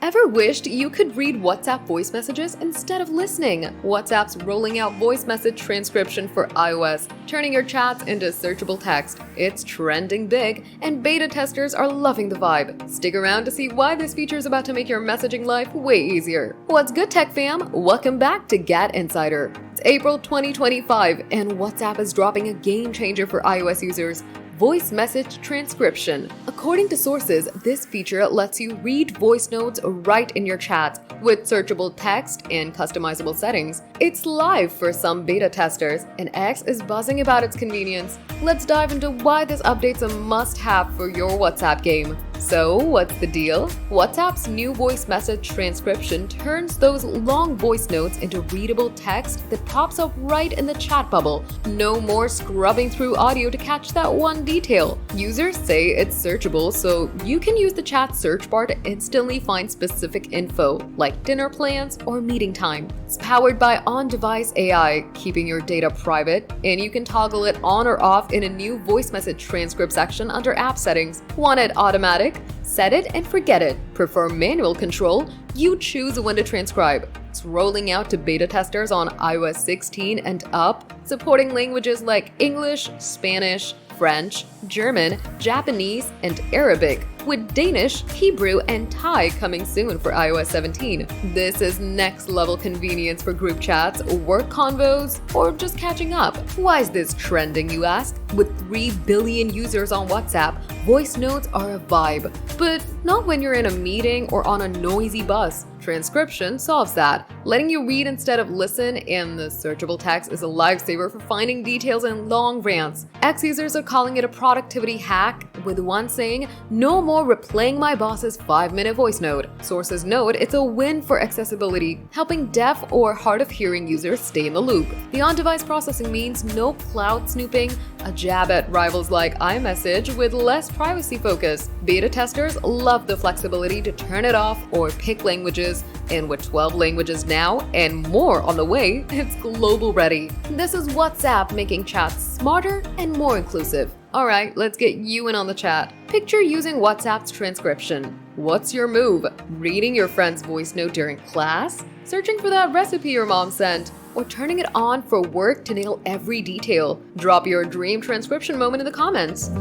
Ever wished you could read WhatsApp voice messages instead of listening? WhatsApp's rolling out voice message transcription for iOS, turning your chats into searchable text. It's trending big, and beta testers are loving the vibe. Stick around to see why this feature is about to make your messaging life way easier. What's good, tech fam? Welcome back to GadInsider. It's April 2025, and WhatsApp is dropping a game changer for iOS users: voice message transcription. According to sources, this feature lets you read voice notes right in your chat with searchable text and customizable settings. It's live for some beta testers, and X is buzzing about its convenience. Let's dive into why this update's a must-have for your WhatsApp game. So, what's the deal? WhatsApp's new voice message transcription turns those long voice notes into readable text that pops up right in the chat bubble. No more scrubbing through audio to catch that one detail. Users say it's searchable, so you can use the chat search bar to instantly find specific info, like dinner plans or meeting time. It's powered by on-device AI, keeping your data private, and you can toggle it on or off in a new voice message transcript section under App Settings. Want it automatic? Set it and forget it. Prefer manual control? You choose when to transcribe. It's rolling out to beta testers on iOS 16 and up, supporting languages like English, Spanish, French, German, Japanese, and Arabic, with Danish, Hebrew, and Thai coming soon for iOS 17. This is next-level convenience for group chats, work convos, or just catching up. Why is this trending, you ask? With 3 billion users on WhatsApp, voice notes are a vibe. But not when you're in a meeting or on a noisy bus. Transcription solves that, letting you read instead of listen, and the searchable text is a lifesaver for finding details in long rants. X users are calling it a productivity hack, with one saying, "No more replaying my boss's 5-minute voice note." Sources note it's a win for accessibility, helping deaf or hard-of-hearing users stay in the loop. The on-device processing means no cloud snooping, a jab at rivals like iMessage with less privacy focus. Beta testers love the flexibility to turn it off or pick languages, and with 12 languages now and more on the way, it's global ready. This is WhatsApp making chats smarter and more inclusive. Alright, let's get you in on the chat. Picture using WhatsApp's transcription. What's your move? Reading your friend's voice note during class? Searching for that recipe your mom sent? Or turning it on for work to nail every detail? Drop your dream transcription moment in the comments.